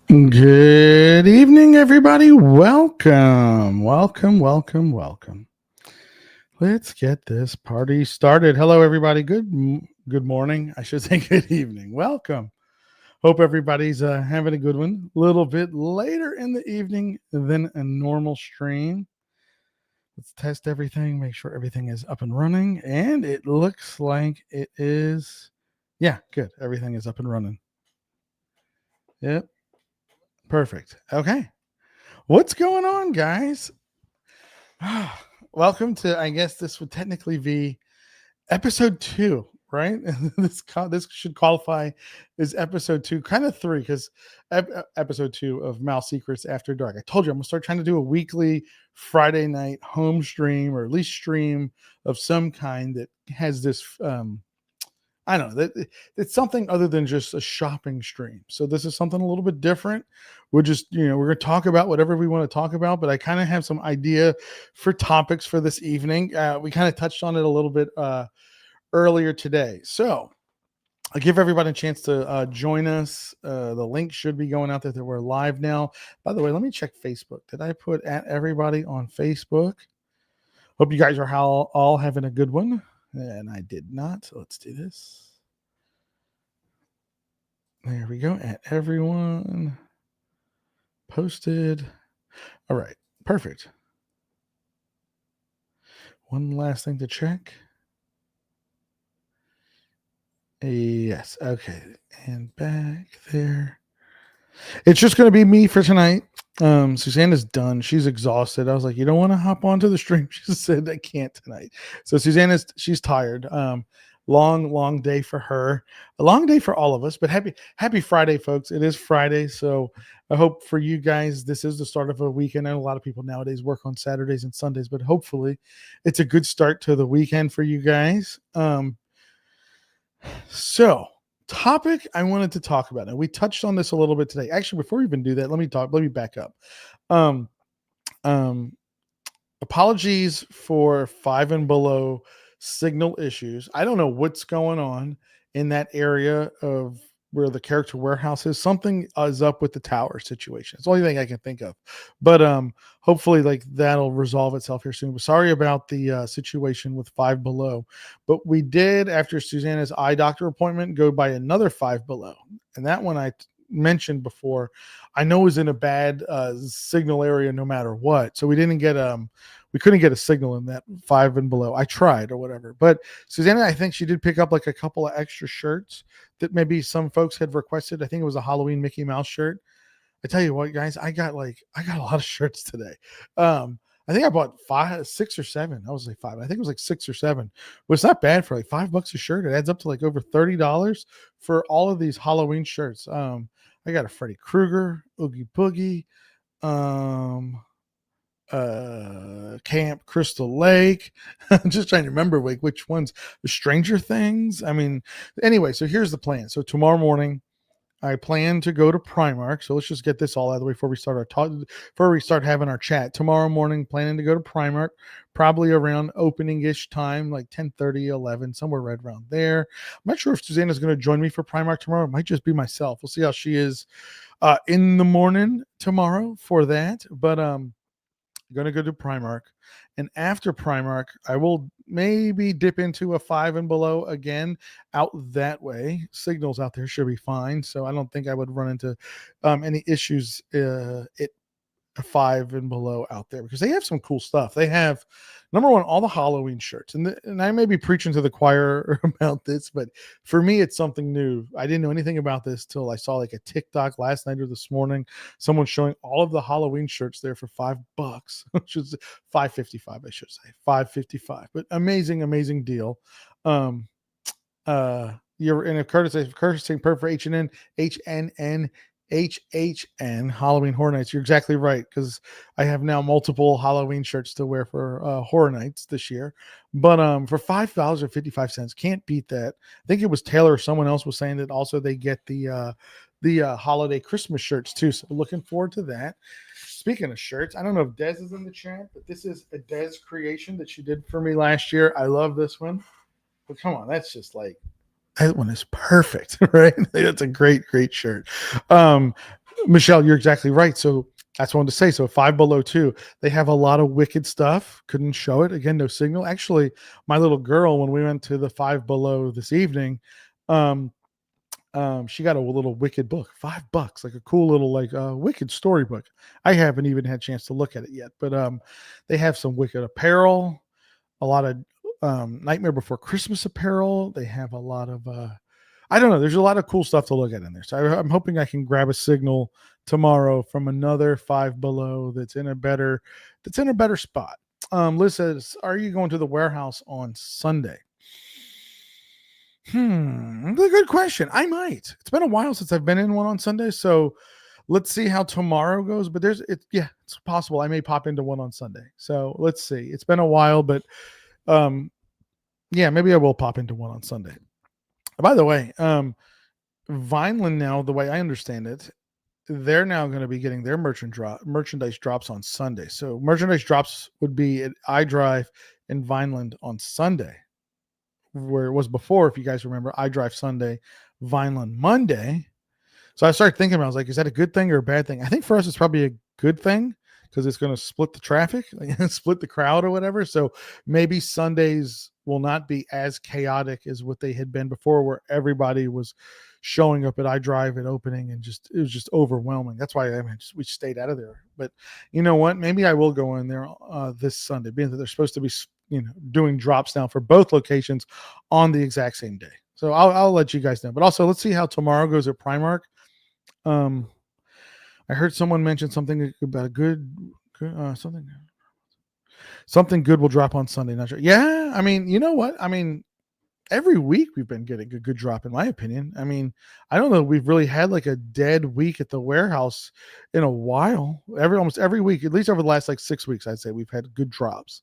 Good evening, everybody. Welcome. Let's get this party started. Hello, everybody. Good morning. I should say good evening. Welcome. Hope everybody's having a good one. A little bit later in the evening than a normal stream. Let's test everything, make sure everything is up and running. And it looks like it is. Yeah, good. Everything is up and running. Yep. Perfect. Okay. What's going on, guys? Welcome to, I guess this would technically be episode 2, right? This should qualify as episode 2, kind of 3, because episode 2 of Mal Secrets After Dark. I told you I'm gonna start trying to do a weekly Friday night home stream, or at least stream of some kind that has this I don't know, that it's something other than just a shopping stream. So this is something a little bit different. We're just, we're going to talk about whatever we want to talk about, but I kind of have some idea for topics for this evening. We kind of touched on it a little bit earlier today. So I'll give everybody a chance to join us. The link should be going out there that we're live now. By the way, let me check Facebook. Did I put at everybody on Facebook? Hope you guys are all having a good one. And I did not. So let's do this. There we go. At everyone. Posted. All right. Perfect. One last thing to check. Yes. Okay. And back there. It's just going to be me for tonight. Susanna's done. She's exhausted. I was like, you don't want to hop onto the stream? She said, I can't tonight. So she's tired. Long day for her, a long day for all of us, but happy Friday, folks. It is Friday. So I hope for you guys, this is the start of a weekend. I know a lot of people nowadays work on Saturdays and Sundays, but hopefully it's a good start to the weekend for you guys. So topic I wanted to talk about, and we touched on this a little bit today. Actually, before we even do that, let me back up. Apologies for 5 and below signal issues. I don't know what's going on in that area of where the character warehouse is. Something is up with the tower situation. It's the only thing I can think of, but hopefully like that'll resolve itself here soon. But sorry about the situation with 5 below, but we did, after Susanna's eye doctor appointment, go by another 5 below, and that one I mentioned before, I know is in a bad signal area no matter what. So we couldn't get a signal in that 5 and below. I tried or whatever. But Susanna, I think she did pick up like a couple of extra shirts that maybe some folks had requested. I think it was a Halloween Mickey Mouse shirt. I tell you what, guys, I got a lot of shirts today. I think I bought 6 or 7. I was like 5. I think it was like 6 or 7. But it's not bad for like $5 a shirt. It adds up to like over $30 for all of these Halloween shirts. I got a Freddy Krueger, Oogie Boogie, Camp Crystal Lake. I'm just trying to remember like which ones. The Stranger Things. I mean, anyway, so here's the plan. So tomorrow morning, I plan to go to Primark. So let's just get this all out of the way before we start before we start having our chat. Tomorrow morning, planning to go to Primark, probably around opening-ish time, like 10:30, 11, somewhere right around there. I'm not sure if Susanna's going to join me for Primark tomorrow. It might just be myself. We'll see how she is in the morning tomorrow for that. But going to go to Primark, and after Primark I will maybe dip into a 5 and below again out that way. Signals out there should be fine, so I don't think I would run into any issues at 5 and below out there, because they have some cool stuff. They have, number one, all the Halloween shirts, and I may be preaching to the choir about this, but for me it's something new. I didn't know anything about this till I saw like a TikTok last night or this morning, someone showing all of the Halloween shirts there for $5, which is $5.55, I should say $5.55, but amazing deal. You're in a courtesy perfect for HHN Halloween Horror Nights. You're exactly right, because I have now multiple Halloween shirts to wear for Horror Nights this year. But for $5.55, can't beat that. I think it was Taylor or someone else was saying that also they get the holiday Christmas shirts too. So looking forward to that. Speaking of shirts, I don't know if Des is in the chat, but this is a Des creation that she did for me last year. I love this one. But come on, that's just like, that one is perfect, right? That's a great shirt. Michelle, you're exactly right. So that's what I wanted to say. So Five Below too, they have a lot of wicked stuff. Couldn't show it again, no signal. Actually, my little girl, when we went to the Five Below this evening, um, she got a little wicked book, $5, like a cool little like wicked storybook. I haven't even had a chance to look at it yet, but they have some wicked apparel, a lot of Nightmare Before Christmas apparel. They have a lot of I don't know. There's a lot of cool stuff to look at in there. So I'm hoping I can grab a signal tomorrow from another Five Below that's in a better spot. Liz says, "Are you going to the warehouse on Sunday?" That's a good question. I might. It's been a while since I've been in one on Sunday, so let's see how tomorrow goes. But it's possible I may pop into one on Sunday. So let's see. It's been a while, but yeah, maybe I will pop into one on Sunday. By the way, Vineland now, the way I understand it, they're now going to be getting their merchandise drops on Sunday. So merchandise drops would be at iDrive and Vineland on Sunday, where it was before, if you guys remember, iDrive Sunday, Vineland Monday. So I started thinking about it. I was like, is that a good thing or a bad thing? I think for us, it's probably a good thing because it's going to split the traffic, split the crowd or whatever. So maybe Sundays will not be as chaotic as what they had been before, where everybody was showing up at iDrive at opening and it was just overwhelming. That's why we stayed out of there. But you know what? Maybe I will go in there this Sunday, being that they're supposed to be doing drops now for both locations on the exact same day. So I'll let you guys know. But also, let's see how tomorrow goes at Primark. I heard someone mention something about a good something good will drop on Sunday. Not sure. Yeah, I mean, you know what? I mean, every week we've been getting a good drop, in my opinion. I mean, I don't know. We've really had like a dead week at the warehouse in a while. Almost every week, at least over the last like 6 weeks, I'd say we've had good drops.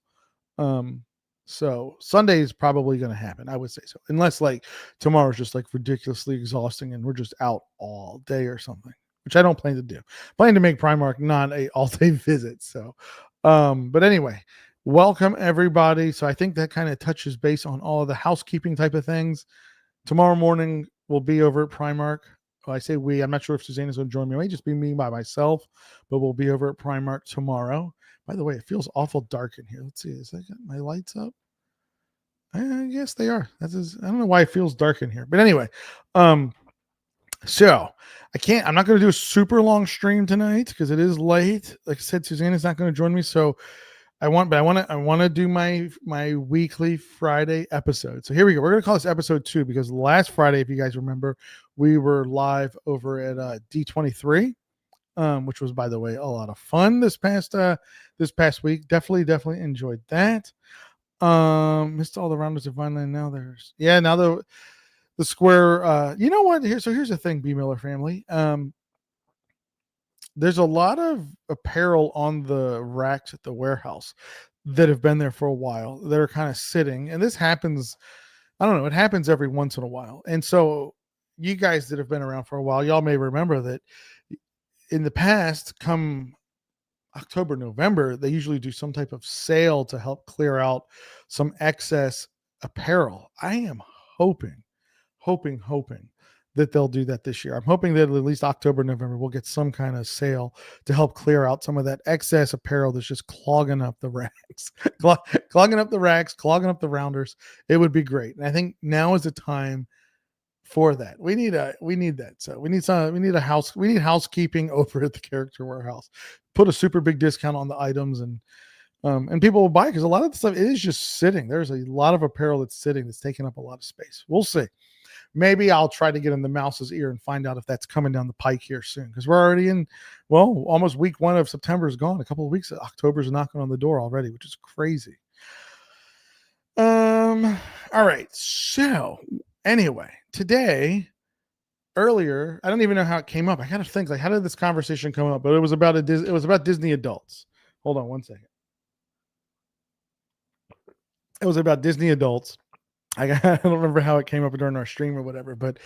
So Sunday is probably going to happen. I would say so, unless like tomorrow's just like ridiculously exhausting and we're just out all day or something, which I don't plan to do. Plan to make Primark not a all-day visit. So, but anyway, welcome everybody. So I think that kind of touches base on all of the housekeeping type of things. Tomorrow morning we'll be over at Primark. Well, I say we. I'm not sure if Suzanne is going to join me. It may just be me by myself, but we'll be over at Primark tomorrow. By the way, it feels awful dark in here. Let's see. Is that got my lights up? Yes, they are. I don't know why it feels dark in here. But anyway, so I'm not going to do a super long stream tonight because it is late. Like I said, Suzanne is not going to join me. So I want to do my weekly Friday episode. So here we go. We're going to call this episode 2 because last Friday, if you guys remember, we were live over at D23. Which was, by the way, a lot of fun this past week. Definitely enjoyed that. Missed all the rounders of Vineland. Now the square. You know what? Here's the thing, B Miller family. There's a lot of apparel on the racks at the warehouse that have been there for a while that are kind of sitting, and this happens. I don't know. It happens every once in a while, and so you guys that have been around for a while, y'all may remember that. In the past, come October, November, they usually do some type of sale to help clear out some excess apparel. I am hoping that they'll do that this year. I'm hoping that at least October, November, we'll get some kind of sale to help clear out some of that excess apparel that's just clogging up the racks, clogging up the rounders. It would be great. And I think now is the time for that. We need that. So we need housekeeping over at the Character Warehouse. Put a super big discount on the items and people will buy, because a lot of the stuff is just sitting. There's a lot of apparel that's sitting that's taking up a lot of space. We'll see. Maybe I'll try to get in the mouse's ear and find out if that's coming down the pike here soon, because we're already in, almost week 1 of September is gone. A couple of weeks, October's knocking on the door already, which is crazy. All right. So anyway, today, earlier, I don't even know how it came up. I gotta think, like, how did this conversation come up? But it was about Disney adults. Hold on one second. It was about Disney adults. I don't remember how it came up during our stream or whatever, but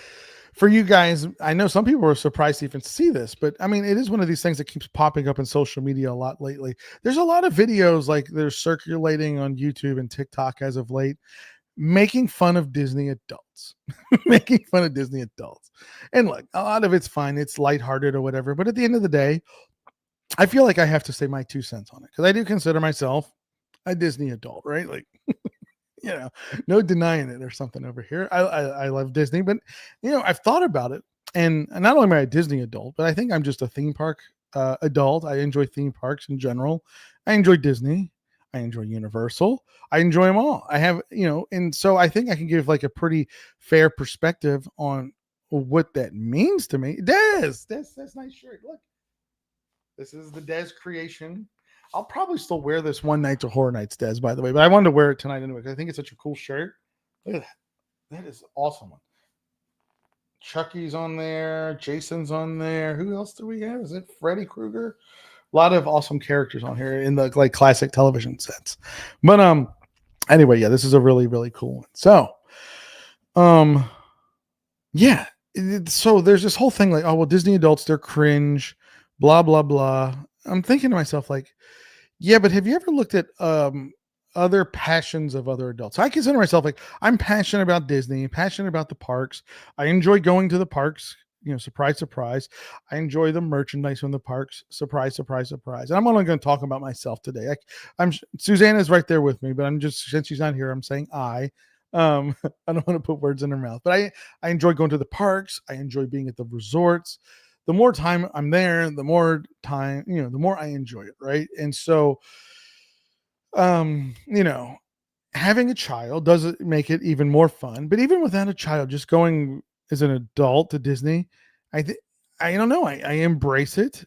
for you guys, I know some people are surprised to even see this, but I mean, it is one of these things that keeps popping up in social media a lot lately. There's a lot of videos like they're circulating on YouTube and TikTok as of late, making fun of Disney adults, making fun of Disney adults. And look, a lot of it's fine. It's lighthearted or whatever. But at the end of the day, I feel like I have to say my 2 cents on it because I do consider myself a Disney adult, right? Like, no denying it or something over here. I love Disney, but I've thought about it, and not only am I a Disney adult, but I think I'm just a theme park adult. I enjoy theme parks in general. I enjoy Disney. I enjoy Universal. I enjoy them all. I have, and so I think I can give like a pretty fair perspective on what that means to me. That's nice shirt. Look, this is the Des creation. I'll probably still wear this one night to Horror Nights, Des, by the way, but I wanted to wear it tonight anyway because I think it's such a cool shirt. Look at that. That is awesome one. Chucky's on there. Jason's on there. Who else do we have? Is it Freddy Krueger? A lot of awesome characters on here in the like classic television sets. But anyway, yeah, this is a really, really cool one. So yeah. So there's this whole thing like, oh well, Disney adults, they're cringe, blah, blah, blah. I'm thinking to myself, like, yeah, but have you ever looked at other passions of other adults? I consider myself like I'm passionate about Disney, passionate about the parks. I enjoy going to the parks. Surprise, surprise. I enjoy the merchandise from the parks. Surprise, surprise, surprise. And I'm only going to talk about myself today. I'm Susanna's right there with me, but I'm just, since she's not here, I'm saying I don't want to put words in her mouth, but I enjoy going to the parks. I enjoy being at the resorts. The more time I'm there, the more time, the more I enjoy it. Right. And so, having a child does make it even more fun, but even without a child, just going as an adult to Disney, I don't know. I embrace it.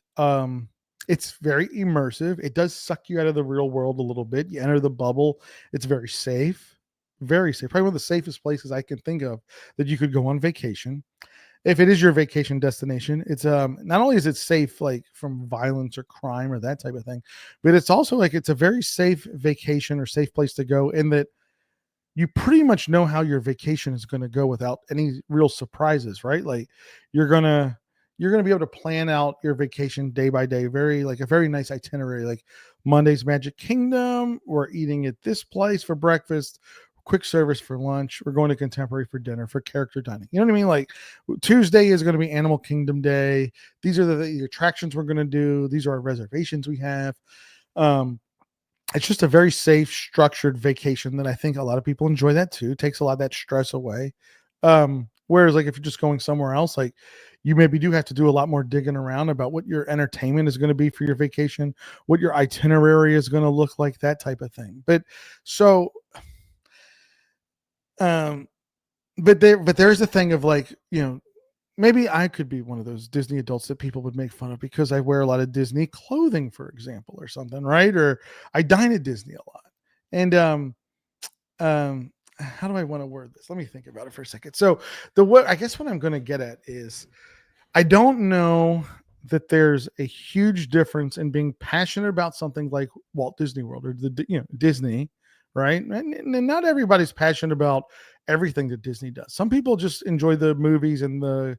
It's very immersive. It does suck you out of the real world a little bit. You enter the bubble. It's very safe, very safe. Probably one of the safest places I can think of that you could go on vacation. If it is your vacation destination, it's not only is it safe like from violence or crime or that type of thing, but it's also like it's a very safe vacation or safe place to go in that you pretty much know how your vacation is going to go without any real surprises, right? Like you're going to be able to plan out your vacation day by day, very like a very nice itinerary. Like Monday's Magic Kingdom, we're eating at this place for breakfast, quick service for lunch, we're going to Contemporary for dinner, for character dining. You know what I mean? Like Tuesday is going to be Animal Kingdom Day. These are the attractions we're going to do. These are our reservations we have. It's just a very safe, structured vacation that I think a lot of people enjoy that too. It takes a lot of that stress away. Whereas like if you're just going somewhere else, like you maybe do have to do a lot more digging around about what your entertainment is going to be for your vacation, what your itinerary is going to look like, that type of thing. But so, but there's a thing of like, maybe I could be one of those Disney adults that people would make fun of because I wear a lot of Disney clothing, for example, or something, right? Or I dine at Disney a lot. And how do I want to word this? Let me think about it for a second. So I guess what I'm going to get at is I don't know that there's a huge difference in being passionate about something like Walt Disney World or Disney, right? And not everybody's passionate about everything that Disney does. Some people just enjoy the movies and the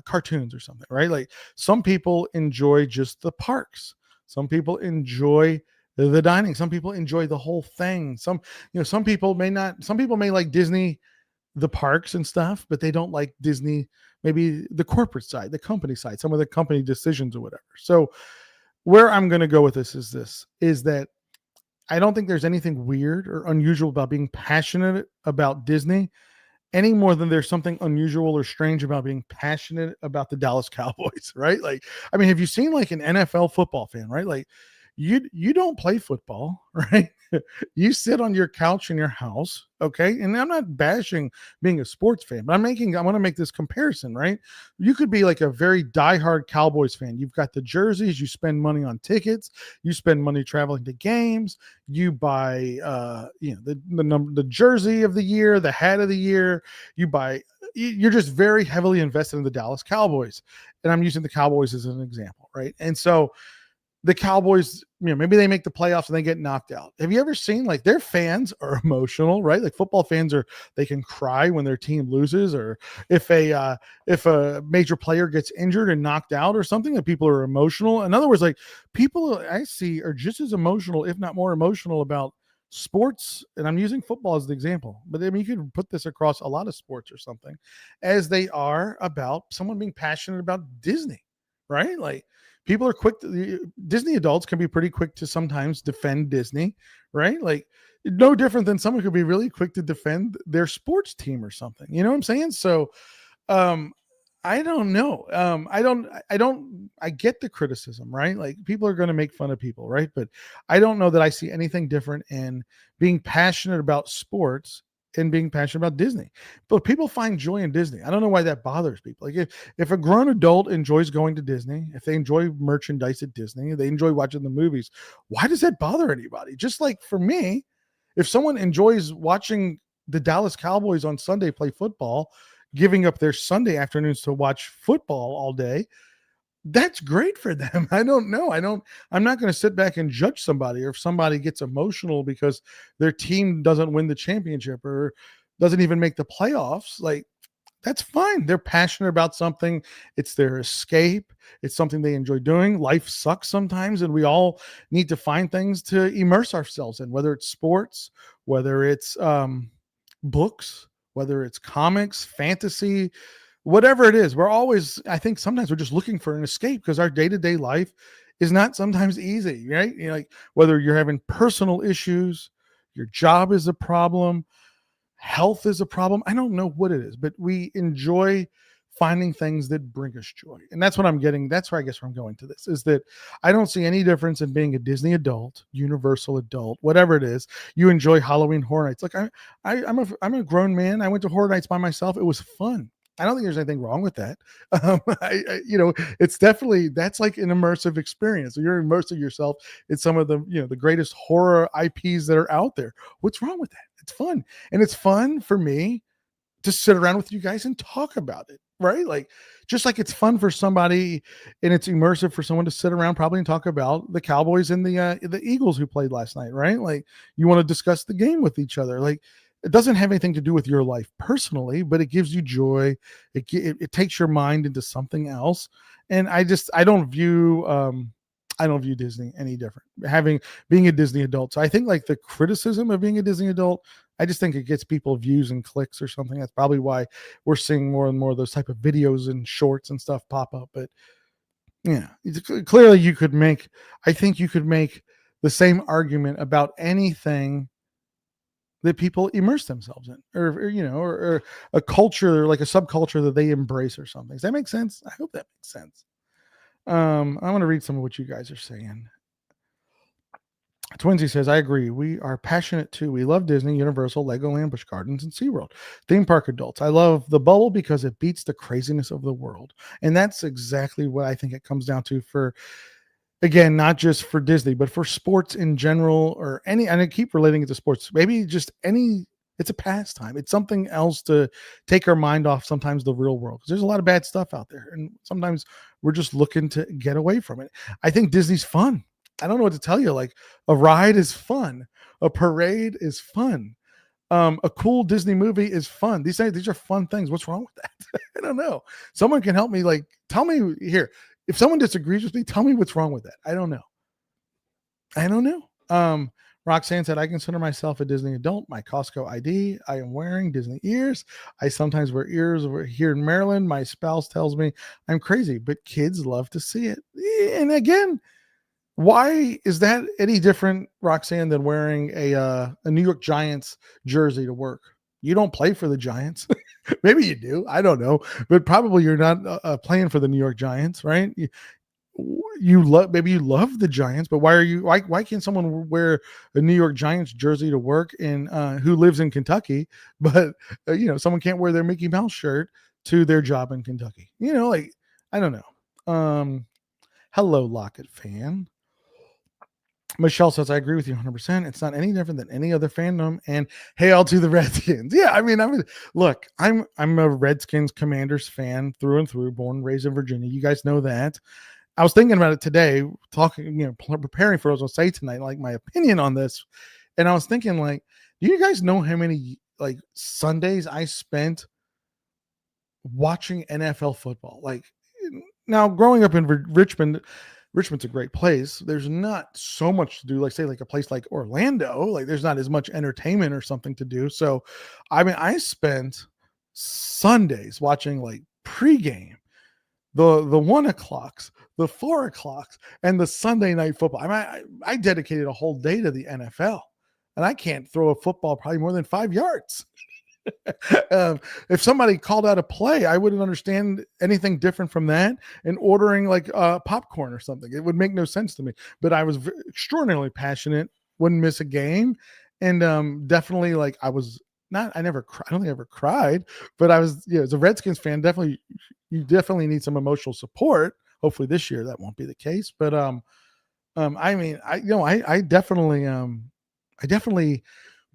cartoons or something, right? Like some people enjoy just the parks. Some people enjoy the dining. Some people enjoy the whole thing. Some people may not. Some people may like Disney, the parks and stuff, but they don't like Disney, maybe the corporate side, the company side, some of the company decisions or whatever. So where I'm going to go with this is that I don't think there's anything weird or unusual about being passionate about Disney any more than there's something unusual or strange about being passionate about the Dallas Cowboys, right? Like, I mean, have you seen like an NFL football fan, right? Like you don't play football, right? You sit on your couch in your house, okay? And I'm not bashing being a sports fan, but I want to make this comparison, right? You could be like a very diehard Cowboys fan. You've got the jerseys, you spend money on tickets, you spend money traveling to games, you buy the jersey of the year, the hat of the year, you're just very heavily invested in the Dallas Cowboys. And I'm using the Cowboys as an example, right? And so the Cowboys, maybe they make the playoffs and they get knocked out. Have you ever seen like their fans are emotional, right? Like football fans they can cry when their team loses, or if a major player gets injured and knocked out or something, that people are emotional. In other words, like people I see are just as emotional, if not more emotional, about sports, and I'm using football as the example, but I mean, you could put this across a lot of sports or something, as they are about someone being passionate about Disney, right? Like people are Disney adults can be pretty quick to sometimes defend Disney, right? Like no different than someone could be really quick to defend their sports team or something. You know what I'm saying? So, um, I don't know. I get the criticism, right? Like people are going to make fun of people, right? But I don't know that I see anything different in being passionate about sports and being passionate about Disney. But people find joy in Disney. I don't know why that bothers people. Like if a grown adult enjoys going to Disney, if they enjoy merchandise at Disney, they enjoy watching the movies, why does that bother anybody? Just like for me, if someone enjoys watching the Dallas Cowboys on Sunday play football, giving up their Sunday afternoons to watch football all day, that's great for them. I don't know. I'm not going to sit back and judge somebody, or if somebody gets emotional because their team doesn't win the championship or doesn't even make the playoffs. Like, that's fine. They're passionate about something. It's their escape. It's something they enjoy doing. Life sucks sometimes, and we all need to find things to immerse ourselves in, whether it's sports, whether it's books, whether it's comics, fantasy, whatever it is. I think sometimes we're just looking for an escape because our day-to-day life is not sometimes easy, right? You know, like whether you're having personal issues, your job is a problem, health is a problem. I don't know what it is, but we enjoy finding things that bring us joy. And that's what I'm getting. That's where I guess where I'm going to this is that I don't see any difference in being a Disney adult, Universal adult, whatever it is. You enjoy Halloween Horror Nights. Like I'm a grown man. I went to Horror Nights by myself. It was fun. I don't think there's anything wrong with that. It's definitely, that's like an immersive experience. So you're immersing yourself in some of the greatest horror IPs that are out there. What's wrong with that? It's fun. And it's fun for me to sit around with you guys and talk about it, right? Like, just like it's fun for somebody and it's immersive for someone to sit around probably and talk about the Cowboys and the Eagles who played last night, right? Like, you want to discuss the game with each other. Like, it doesn't have anything to do with your life personally, but it gives you joy. It takes your mind into something else. And I don't view Disney any different, being a Disney adult. So I think like the criticism of being a Disney adult, I just think it gets people views and clicks or something. That's probably why we're seeing more and more of those type of videos and shorts and stuff pop up. But yeah, clearly I think you could make the same argument about anything that people immerse themselves in, or a culture, like a subculture that they embrace or something. Does that make sense? I hope that makes sense. I'm going to read some of what you guys are saying. Twinsy says, I agree. We are passionate too. We love Disney, Universal, Legoland, Busch Gardens, and SeaWorld. Theme park adults. I love the bubble because it beats the craziness of the world. And that's exactly what I think it comes down to for, again, not just for Disney, but for sports in general, or and I keep relating it to sports. Maybe just it's a pastime. It's something else to take our mind off sometimes the real world. Because there's a lot of bad stuff out there. And sometimes we're just looking to get away from it. I think Disney's fun. I don't know what to tell you. Like, a ride is fun. A parade is fun. A cool Disney movie is fun. These are fun things. What's wrong with that? I don't know. Someone can help me. Like, tell me here. If someone disagrees with me, tell me what's wrong with that. I don't know. Roxanne said, I consider myself a Disney adult. My Costco ID. I am wearing Disney ears. I sometimes wear ears over here in Maryland. My spouse tells me I'm crazy, but kids love to see it. And again, why is that any different, Roxanne, than wearing a New York Giants jersey to work? You don't play for the Giants. Maybe you do. I don't know. But probably you're not playing for the New York Giants, right? Maybe you love the Giants, but why can't someone wear a New York Giants jersey to work who lives in Kentucky, but someone can't wear their Mickey Mouse shirt to their job in Kentucky? Like, I don't know. Hello, Lockett fan. Michelle says, I agree with you 100%. It's not any different than any other fandom. And hail to the Redskins. Yeah, I mean, look, I'm a Redskins Commanders fan through and through, born and raised in Virginia. You guys know that. I was thinking about it today, talking, preparing for what I was going to say tonight, like my opinion on this. And I was thinking, like, do you guys know how many like Sundays I spent watching NFL football? Like, now growing up in Richmond, Richmond's a great place. There's not so much to do, like say like a place like Orlando, like there's not as much entertainment or something to do. So, I mean, I spent Sundays watching like pregame, the 1 o'clocks, the 4 o'clocks, and the Sunday night football. I mean, I dedicated a whole day to the NFL, and I can't throw a football probably more than 5 yards. If somebody called out a play, I wouldn't understand anything different from that. And ordering like popcorn or something, it would make no sense to me. But I was extraordinarily passionate, wouldn't miss a game, and definitely like I was not. I never. I don't think I ever cried, but I was. Yeah, as a Redskins fan, definitely you definitely need some emotional support. Hopefully this year that won't be the case. But I mean, I definitely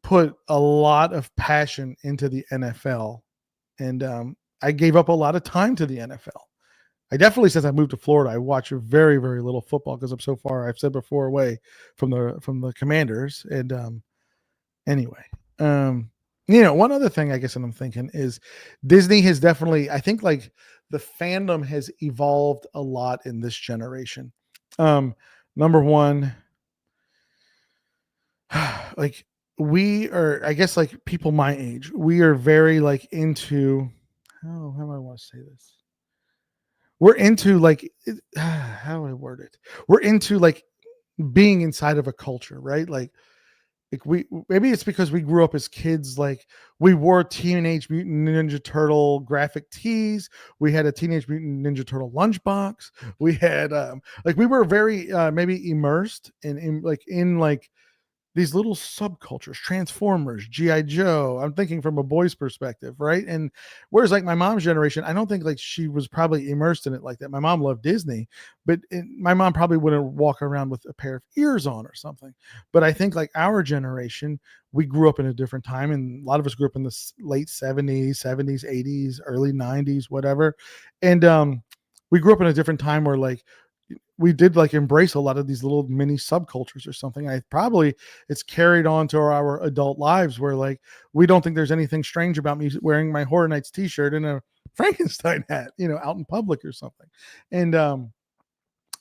put a lot of passion into the NFL, and I gave up a lot of time to the NFL. I definitely, since I moved to Florida, I watch very, very little football because I'm so far, I've said before, away from the Commanders. And anyway, one other thing I guess that I'm thinking is Disney has definitely, I think like the fandom has evolved a lot in this generation. Number one, like we are, I guess like people my age, we are very like into, how do I want to say this? We're into like, how do I word it? We're into like being inside of a culture, right? Like we, maybe it's because we grew up as kids, like we wore Teenage Mutant Ninja Turtle graphic tees. We had a Teenage Mutant Ninja Turtle lunchbox. We had like we were very maybe immersed in like these little subcultures, Transformers, GI Joe. I'm thinking from a boy's perspective, right? And whereas like my mom's generation, I don't think like she was probably immersed in it like that. My mom loved Disney, but my mom probably wouldn't walk around with a pair of ears on or something. But I think like our generation, we grew up in a different time, and a lot of us grew up in the late 70s, 80s, early 90s, whatever. And we grew up in a different time where like we did like embrace a lot of these little mini subcultures or something. It's carried on to our adult lives where like we don't think there's anything strange about me wearing my Horror Nights t-shirt and a Frankenstein hat, out in public or something. And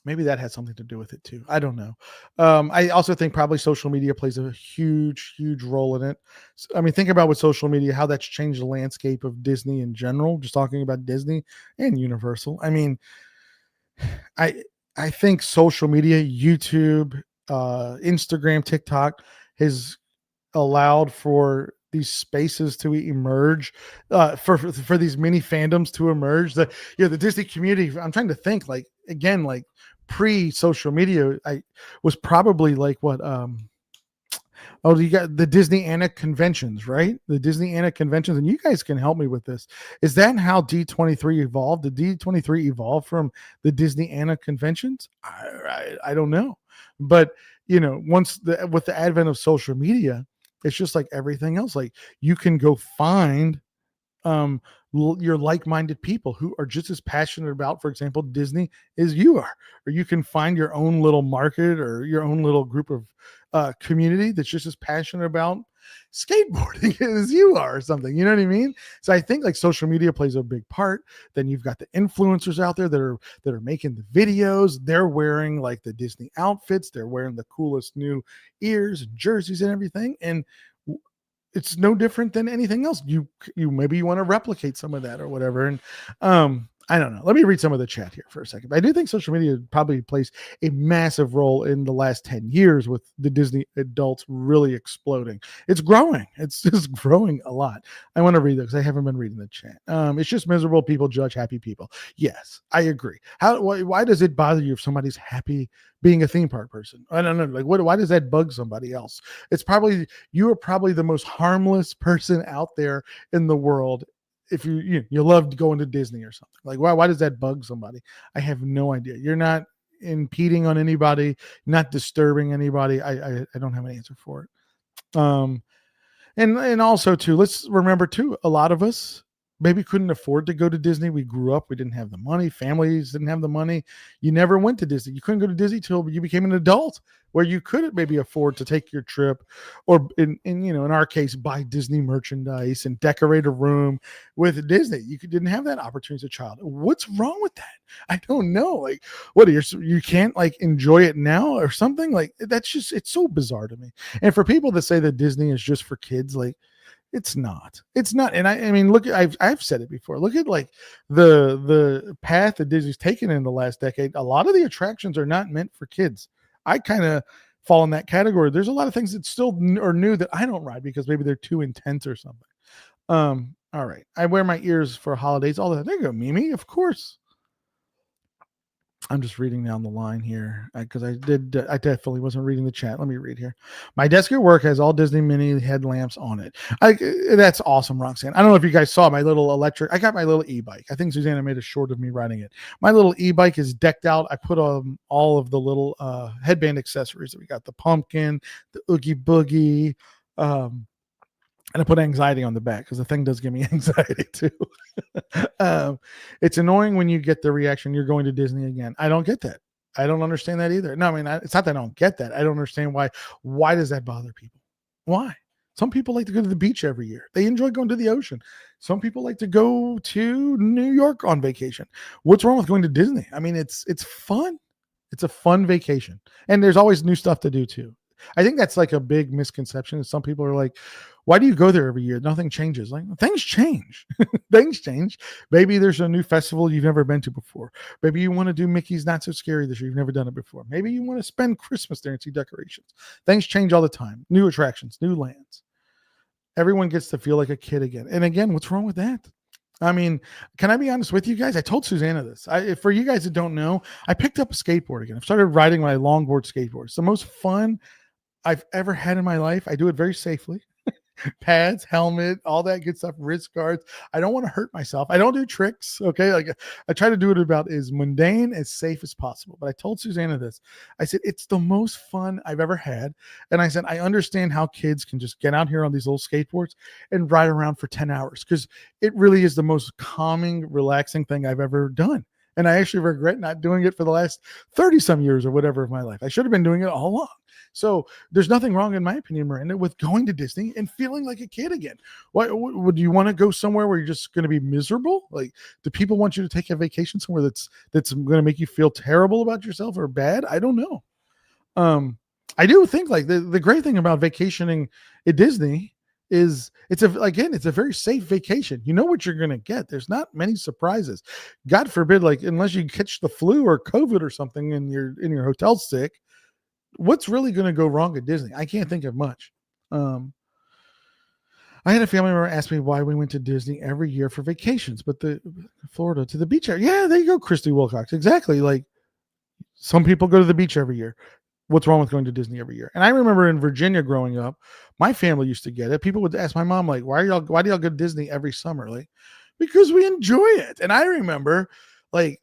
maybe that has something to do with it too. I don't know. I also think probably social media plays a huge, huge role in it. I mean, think about with social media, how that's changed the landscape of Disney in general, just talking about Disney and Universal. I mean, I think social media, YouTube, Instagram, TikTok has allowed for these spaces to emerge, for these mini fandoms to emerge. The Disney community. I'm trying to think like again, like pre-social media, I was probably like what you got the Disney Anna conventions, right? The Disney Anna conventions, and you guys can help me with this. Is that how D23 evolved? Did D23 evolve from the Disney Anna conventions? I don't know, but with the advent of social media, it's just like everything else. Like you can go find your like-minded people who are just as passionate about, for example, Disney as you are, or you can find your own little market or your own little group of community that's just as passionate about skateboarding as you are or something. You know what I mean? So I think like social media plays a big part. Then you've got the influencers out there that are making the videos. They're wearing like the Disney outfits. They're wearing the coolest new ears and jerseys and everything. And it's no different than anything else. You maybe you want to replicate some of that or whatever. And I don't know. Let me read some of the chat here for a second. But I do think social media probably plays a massive role in the last 10 years with the Disney adults really exploding. It's growing. It's just growing a lot. I want to read that because I haven't been reading the chat. It's just miserable people judge happy people. Yes, I agree. Why does it bother you if somebody's happy being a theme park person? I don't know. Like, why does that bug somebody else? You are probably the most harmless person out there in the world. If you loved going to Disney or something, like why does that bug somebody? I have no idea. You're not impeding on anybody, not disturbing anybody. I don't have an answer for it. And also too, let's remember too, a lot of us maybe couldn't afford to go to Disney. We grew up, we didn't have the money, families didn't have the money. You never went to Disney. You couldn't go to Disney till you became an adult, where you could maybe afford to take your trip, or in our case, buy Disney merchandise and decorate a room with Disney. Didn't have that opportunity as a child. What's wrong with that? I don't know. Like, what, you can't like enjoy it now or something? Like, that's just, it's so bizarre to me. And for people that say that Disney is just for kids, like, it's not. It's not. And I mean, look, I've said it before. Look at like the path that Disney's taken in the last decade. A lot of the attractions are not meant for kids. I kind of fall in that category. There's a lot of things that still are new that I don't ride because maybe they're too intense or something. All right. I wear my ears for holidays all the time. There you go, Mimi. Of course. I'm just reading down the line here because I definitely wasn't reading the chat. Let me read here. My desk at work has all Disney mini headlamps on it. That's awesome, Roxanne. I don't know if you guys saw my little electric. I got my little e-bike. I think Susanna made a short of me riding it. My little e-bike is decked out. I put on all of the little headband accessories. We got the pumpkin, the Oogie Boogie, and I put anxiety on the back because the thing does give me anxiety too. It's annoying when you get the reaction, you're going to Disney again. I don't get that. I don't understand that either. No, I mean, it's not that I don't get that. I don't understand why. Why does that bother people? Why? Some people like to go to the beach every year. They enjoy going to the ocean. Some people like to go to New York on vacation. What's wrong with going to Disney? I mean, it's fun. It's a fun vacation. And there's always new stuff to do too. I think that's like a big misconception. Some people are like, why do you go there every year? Nothing changes. Like, things change. Things change. Maybe there's a new festival you've never been to before. Maybe you want to do Mickey's Not So Scary this year. You've never done it before. Maybe you want to spend Christmas there and see decorations. Things change all the time. New attractions, new lands. Everyone gets to feel like a kid again. And again, what's wrong with that? I mean, can I be honest with you guys? I told Susanna this. For you guys that don't know, I picked up a skateboard again. I've started riding my longboard skateboard. It's the most fun I've ever had in my life. I do it very safely. Pads, helmet, all that good stuff, wrist guards. I don't want to hurt myself. I don't do tricks. Okay. Like, I try to do it about as mundane, as safe as possible. But I told Susanna this. I said, it's the most fun I've ever had. And I said, I understand how kids can just get out here on these little skateboards and ride around for 10 hours because it really is the most calming, relaxing thing I've ever done. And I actually regret not doing it for the last 30 some years or whatever of my life. I should have been doing it all along. So there's nothing wrong, in my opinion, Miranda, with going to Disney and feeling like a kid again. What would you want to go somewhere where you're just going to be miserable? Like, do people want you to take a vacation somewhere that's going to make you feel terrible about yourself or bad? I don't know. I do think like the great thing about vacationing at Disney is it's a very safe vacation. You know what you're going to get. There's not many surprises. God forbid, like, unless you catch the flu or COVID or something and you're in your hotel sick, what's really going to go wrong at Disney? I can't think of much. I had a family member ask me why we went to Disney every year for vacations, but Florida to the beach area. Yeah, there you go, Christy Wilcox. Exactly. Like, some people go to the beach every year. What's wrong with going to Disney every year? And I remember in Virginia growing up, my family used to get it. People would ask my mom, like, why do y'all go to Disney every summer? Like, because we enjoy it. And I remember, like,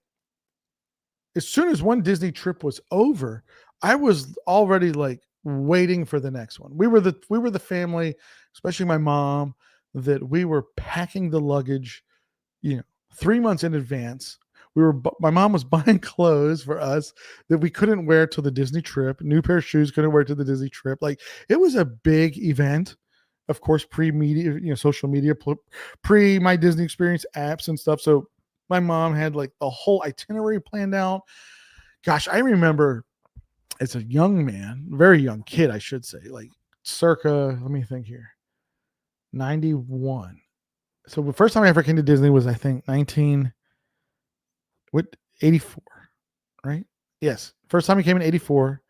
as soon as one Disney trip was over, I was already like waiting for the next one. We were the family, especially my mom, that we were packing the luggage, 3 months in advance. My mom was buying clothes for us that we couldn't wear till the Disney trip. New pair of shoes couldn't wear to the Disney trip. Like, it was a big event. Of course, pre-media, social media, pre my Disney experience apps and stuff. So my mom had like the whole itinerary planned out. Gosh, I remember as a young man, very young kid, I should say, like circa, let me think here, 91. So the first time I ever came to Disney was, I think, 84, right? Yes. First time we came in 84.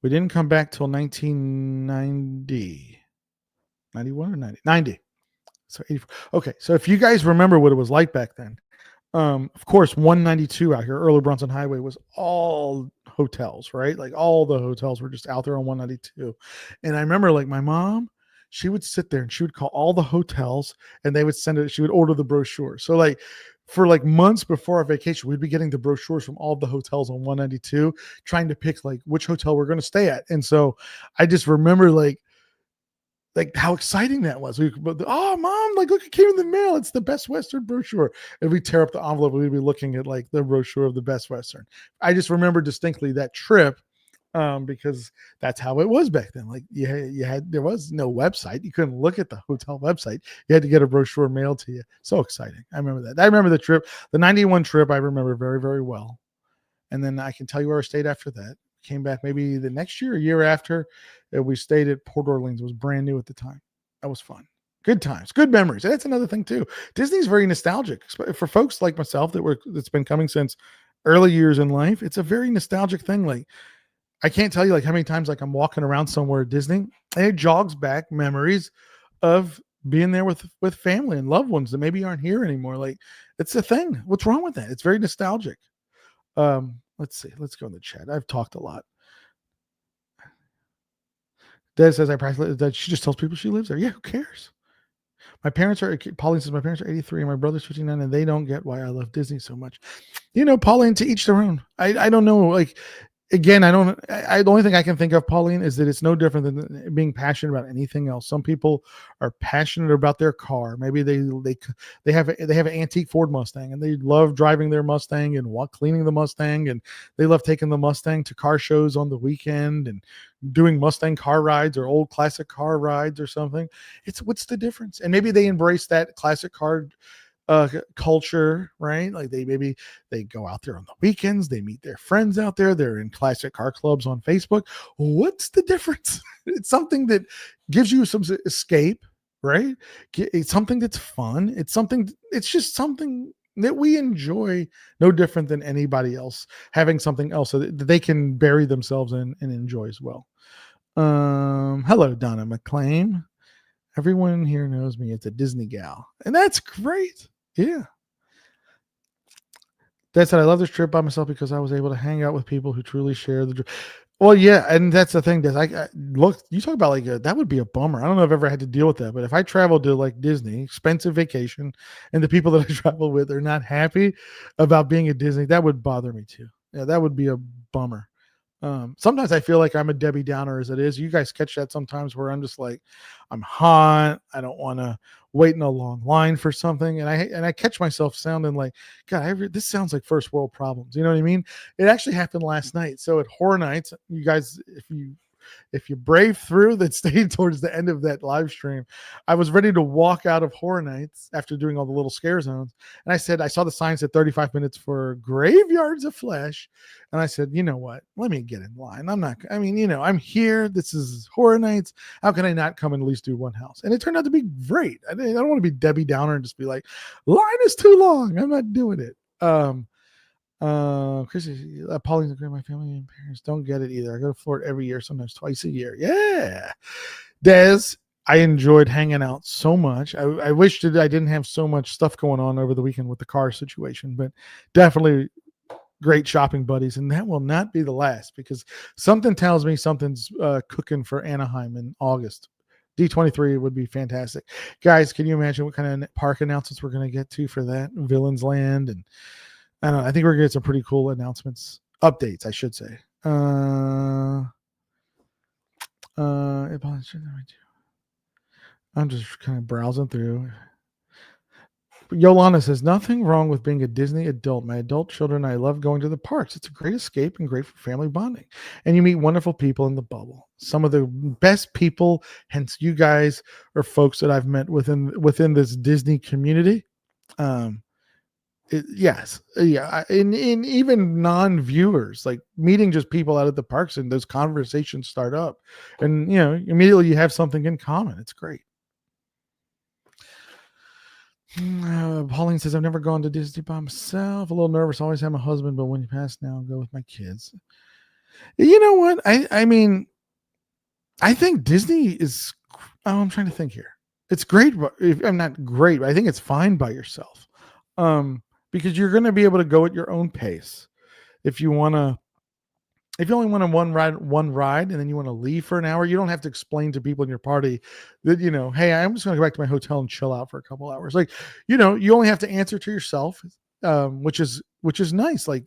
We didn't come back till 1990. 91 or 90? 90. So 84. Okay. So if you guys remember what it was like back then, of course, 192 out here, Earl Brunson Highway, was all hotels, right? Like, all the hotels were just out there on 192. And I remember, like, my mom, she would sit there and she would call all the hotels and they would send it. She would order the brochure. So, like, for like months before our vacation, we'd be getting the brochures from all the hotels on 192, trying to pick like which hotel we're going to stay at. And so I just remember, like, like how exciting that was. Oh, mom, like look, it came in the mail. It's the Best Western brochure. And we tear up the envelope. We'd be looking at like the brochure of the Best Western. I just remember distinctly that trip, because that's how it was back then. Like there was no website. You couldn't look at the hotel website. You had to get a brochure mailed to you. So exciting. I remember that. I remember the trip, the 91 trip. I remember very, very well. And then I can tell you where I stayed after that. Came back maybe the next year, a year after. We stayed at Port Orleans. It was brand new at the time. That was fun. Good times, good memories. And that's another thing too. Disney's very nostalgic for folks like myself that's been coming since early years in life. It's a very nostalgic thing. Like I can't tell you like how many times like I'm walking around somewhere at Disney and it jogs back memories of being there with family and loved ones that maybe aren't here anymore. Like it's a thing. What's wrong with that? It's very nostalgic. Let's see. Let's go in the chat. I've talked a lot. Des says I practically that she just tells people she lives there. Yeah, who cares? Pauline says my parents are 83 and my brother's 59 and they don't get why I love Disney so much. Pauline, to each their own. I don't know. Like again, the only thing I can think of, Pauline, is that it's no different than being passionate about anything else. Some people are passionate about their car. Maybe they have an antique Ford Mustang and they love driving their Mustang and cleaning the Mustang, and they love taking the Mustang to car shows on the weekend and doing Mustang car rides or old classic car rides or something. What's the difference? And maybe they embrace that classic car culture, right? Like they go out there on the weekends, they meet their friends out there, they're in classic car clubs on Facebook. What's the difference? It's something that gives you some escape, right? It's something that's fun. It's just something that we enjoy, no different than anybody else having something else so that they can bury themselves in and enjoy as well. Hello, Donna McClain. Everyone here knows me. It's a Disney gal, and that's great. Yeah. That said, I love this trip by myself because I was able to hang out with people who truly share the. Well, yeah, and that's the thing. Look, you talk about like that would be a bummer. I don't know if I've ever had to deal with that, but if I traveled to like Disney, expensive vacation, and the people that I travel with are not happy about being at Disney, that would bother me too. Yeah, that would be a bummer. Sometimes I feel like I'm a Debbie Downer as it is. You guys catch that sometimes where I'm just like, I'm hot. I don't want to wait in a long line for something. And I catch myself sounding like, God, this sounds like first world problems. You know what I mean? It actually happened last night. So at Horror Nights, you guys, if you brave through that stayed towards the end of that live stream, I was ready to walk out of Horror Nights after doing all the little scare zones. And I said, I saw the sign said 35 minutes for Graveyards of Flesh. And I said, you know what? Let me get in line. I'm here. This is Horror Nights. How can I not come and at least do one house? And it turned out to be great. I don't want to be Debbie Downer and just be like, line is too long. I'm not doing it. Chrissy, Pauline's agree. My family and parents don't get it either. I go to Florida every year, sometimes twice a year. Yeah, Des, I enjoyed hanging out so much. I wish that I didn't have so much stuff going on over the weekend with the car situation, but definitely great shopping buddies, and that will not be the last because something tells me something's cooking for Anaheim in August. D23 would be fantastic. Guys, can you imagine what kind of park announcements we're going to get to for that? Villains Land, and I don't know. I think we're going to get some pretty cool announcements. Updates, I should say. I'm just kind of browsing through. Yolanda says, nothing wrong with being a Disney adult. My adult children, I love going to the parks. It's a great escape and great for family bonding. And you meet wonderful people in the bubble. Some of the best people, hence you guys are folks that I've met within this Disney community. Yes. Yeah. And even non-viewers, like meeting just people out at the parks and those conversations start up and, immediately you have something in common. It's great. Pauline says, I've never gone to Disney by myself. A little nervous. Always have my husband, but when you pass now, I'll go with my kids. You know what? I mean, I think Disney is, I'm trying to think here. It's great. I'm not great, but I think it's fine by yourself. Because you're going to be able to go at your own pace. If you only want one ride and then you want to leave for an hour, you don't have to explain to people in your party that, hey, I'm just going to go back to my hotel and chill out for a couple hours. Like, you only have to answer to yourself, which is nice. Like,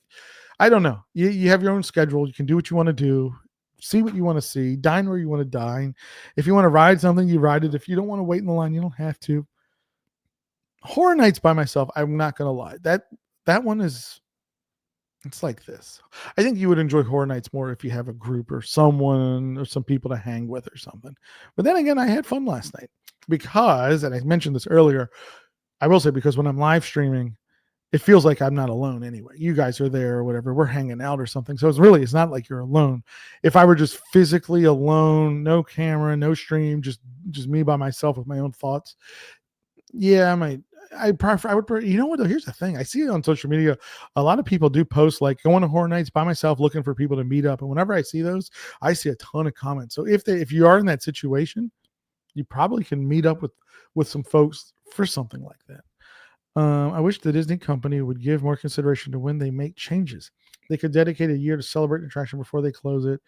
I don't know. You have your own schedule. You can do what you want to do. see what you want to see, dine where you want to dine. If you want to ride something, you ride it. If you don't want to wait in the line, you don't have to. Horror Nights by myself, I'm not gonna lie. That one is, it's like this. I think you would enjoy Horror Nights more if you have a group or someone or some people to hang with or something. But then again, I had fun last night because, and I mentioned this earlier, I will say, because when I'm live streaming, it feels like I'm not alone anyway. You guys are there or whatever. We're hanging out or something. So it's not like you're alone. If I were just physically alone, no camera, no stream, just me by myself with my own thoughts, yeah, I would prefer, you know what, here's the thing. I see it on social media. A lot of people do post like going to Horror Nights by myself looking for people to meet up. And whenever I see those, I see a ton of comments. So if you are in that situation, you probably can meet up with some folks for something like that. I wish the Disney company would give more consideration to when they make changes. They could dedicate a year to celebrate an attraction before they close it.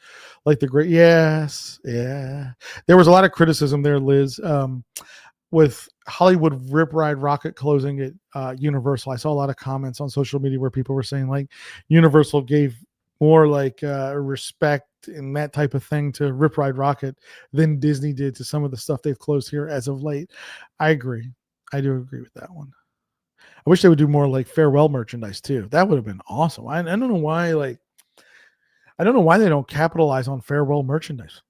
Like the great, yes, yeah. There was a lot of criticism there, Liz, with Hollywood Rip Ride Rocket closing at Universal. I saw a lot of comments on social media where people were saying like Universal gave more like respect and that type of thing to Rip Ride Rocket than Disney did to some of the stuff they've closed here as of late. I agree. I do agree with that one. I wish they would do more like farewell merchandise too. That would have been awesome. I don't know why, I don't know why they don't capitalize on farewell merchandise.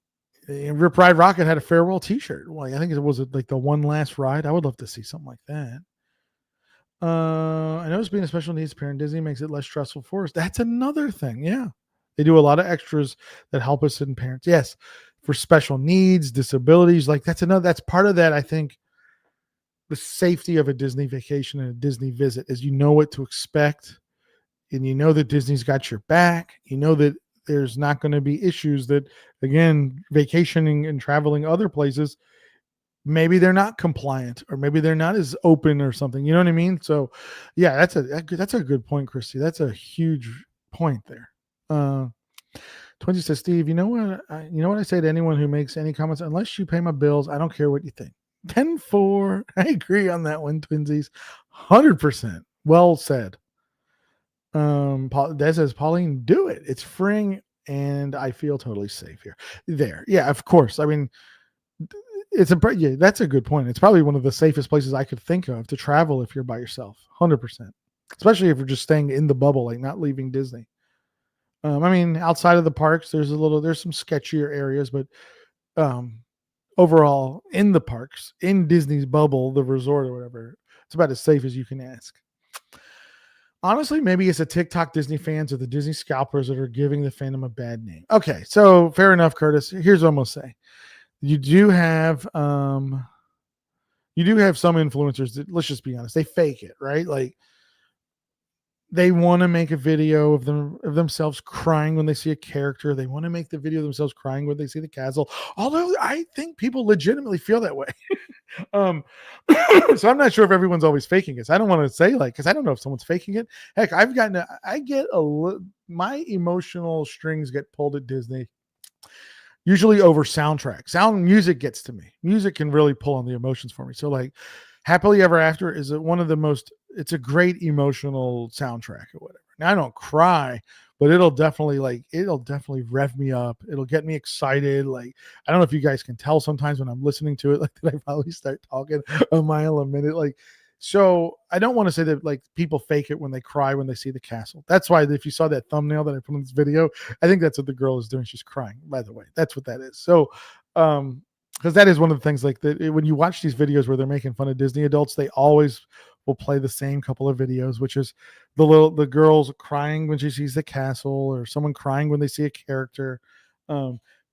Rip Ride Rocket had a farewell T-shirt. Well, I think it was like the one last ride. I would love to see something like that. I noticed being a special needs parent, Disney makes it less stressful for us. That's another thing. Yeah, they do a lot of extras that help us in parents. Yes, for special needs, disabilities. Like that's part of that. I think the safety of a Disney vacation and a Disney visit is you know what to expect, and you know that Disney's got your back. You know that there's not going to be issues that, again, vacationing and traveling other places, maybe they're not compliant or maybe they're not as open or something. You know what I mean? So yeah, that's a good point, Christy. That's a huge point there. Twinsy says, Steve, you know what I say to anyone who makes any comments, unless you pay my bills, I don't care what you think. 10-4. I agree on that one, Twinsies. 100%. Well said. Des says, Pauline, do it. It's freeing and I feel totally safe here. There. Yeah, of course. I mean, that's a good point. It's probably one of the safest places I could think of to travel if you're by yourself. 100%. Especially if you're just staying in the bubble, like not leaving Disney. I mean, outside of the parks, there's some sketchier areas, but overall, in the parks, in Disney's bubble, the resort or whatever, it's about as safe as you can ask. Honestly, maybe it's the TikTok Disney fans or the Disney scalpers that are giving the fandom a bad name. Okay, so fair enough, Curtis. Here's what I'm gonna say. You do have some influencers that, let's just be honest, they fake it, right? Like they want to make a video of themselves crying when they see a character. They want to make the video of themselves crying when they see the castle. Although I think people legitimately feel that way. So I'm not sure if everyone's always faking it. I don't want to say because I don't know if someone's faking it. Heck, my emotional strings get pulled at Disney. Usually over soundtrack. Music gets to me. Music can really pull on the emotions for me. So like Happily Ever After is it's a great emotional soundtrack or whatever. Now I don't cry, but it'll definitely rev me up. It'll get me excited. Like, I don't know if you guys can tell sometimes when I'm listening to it, like that I probably start talking a mile a minute. Like, so I don't want to say that like people fake it when they cry when they see the castle. That's why if you saw that thumbnail that I put in this video, I think that's what the girl is doing. She's crying, by the way. That's what that is. So, because that is one of the things like that when you watch these videos where they're making fun of Disney adults, they always will play the same couple of videos, which is the girls crying when she sees the castle or someone crying when they see a character.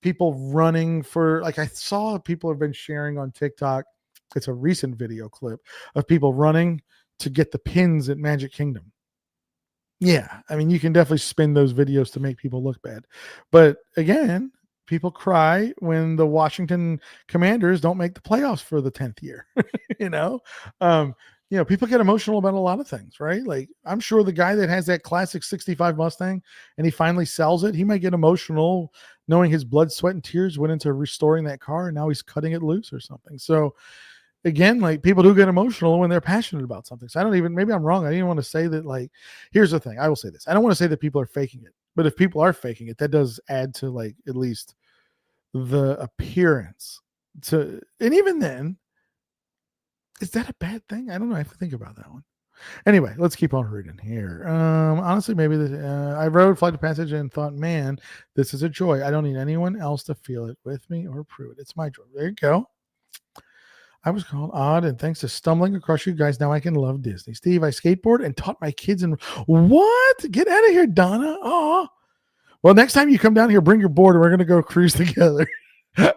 People running for, like I saw people have been sharing on TikTok. It's a recent video clip of people running to get the pins at Magic Kingdom. Yeah, I mean, you can definitely spin those videos to make people look bad. But again, people cry when the Washington Commanders don't make the playoffs for the 10th year. you know, people get emotional about a lot of things, right? Like I'm sure the guy that has that classic 65 Mustang and he finally sells it, he might get emotional knowing his blood, sweat, and tears went into restoring that car and now he's cutting it loose or something. So again, like people do get emotional when they're passionate about something. So maybe I'm wrong. I didn't want to say that, like, here's the thing. I will say this. I don't want to say that people are faking it. But if people are faking it, that does add to like at least the appearance. And even then, is that a bad thing? I don't know. I have to think about that one. Anyway, let's keep on reading here. Honestly, maybe I wrote Flight of Passage and thought, man, this is a joy. I don't need anyone else to feel it with me or prove it. It's my joy. There you go. I was called odd, and thanks to stumbling across you guys, now I can love Disney. Steve, I skateboard and taught my kids. And what? Get out of here, Donna. Oh, well, next time you come down here, bring your board, and we're gonna go cruise together.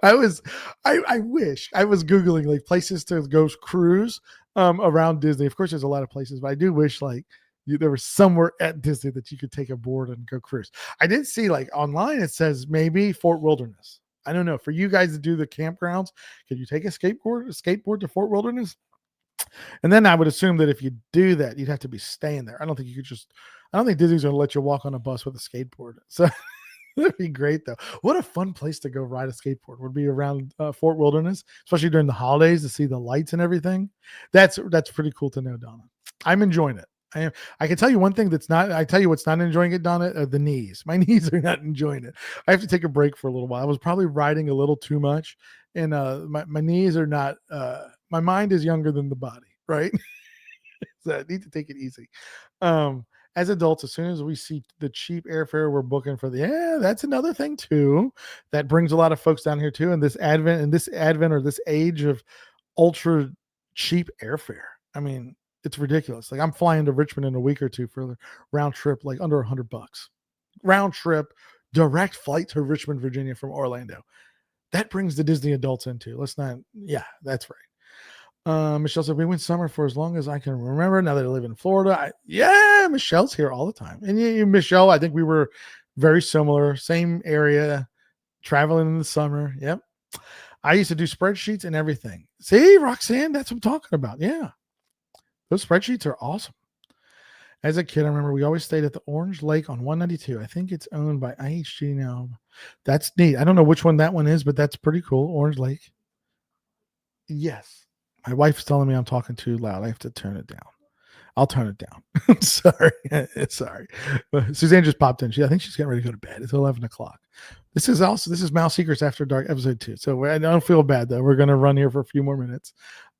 I wish I was Googling like places to go cruise around Disney. Of course, there's a lot of places, but I do wish like there was somewhere at Disney that you could take a board and go cruise. I did see like online, it says maybe Fort Wilderness. I don't know. For you guys to do the campgrounds, could you take a skateboard to Fort Wilderness? And then I would assume that if you do that, you'd have to be staying there. I don't think Disney's going to let you walk on a bus with a skateboard. So that'd be great, though. What a fun place to go ride a skateboard would be around Fort Wilderness, especially during the holidays to see the lights and everything. That's pretty cool to know, Donna. I'm enjoying it. I can tell you one thing that's not. I tell you what's not enjoying it, Donna. The knees. My knees are not enjoying it. I have to take a break for a little while. I was probably riding a little too much, and my knees are not. My mind is younger than the body, right? So I need to take it easy. As adults, as soon as we see the cheap airfare we're booking for that's another thing too. That brings a lot of folks down here too. And this advent or this age of ultra cheap airfare. I mean, it's ridiculous. Like I'm flying to Richmond in a week or two for a round trip, like under $100 round trip, direct flight to Richmond, Virginia from Orlando. That brings the Disney adults into. That's right. Michelle said, we went summer for as long as I can remember. Now that I live in Florida. Michelle's here all the time. And you, Michelle, I think we were very similar, same area, traveling in the summer. Yep. I used to do spreadsheets and everything. See, Roxanne, that's what I'm talking about. Yeah. Those spreadsheets are awesome. As a kid, I remember we always stayed at the Orange Lake on 192. I think it's owned by IHG now. That's neat. I don't know which one that one is, but that's pretty cool. Orange Lake. Yes. My wife's telling me I'm talking too loud. I have to turn it down. I'll turn it down. Sorry. Sorry. Suzanne just popped in. I think she's getting ready to go to bed. It's 11 o'clock. This is Mouse Secrets After Dark episode 2. So I don't feel bad though. We're going to run here for a few more minutes.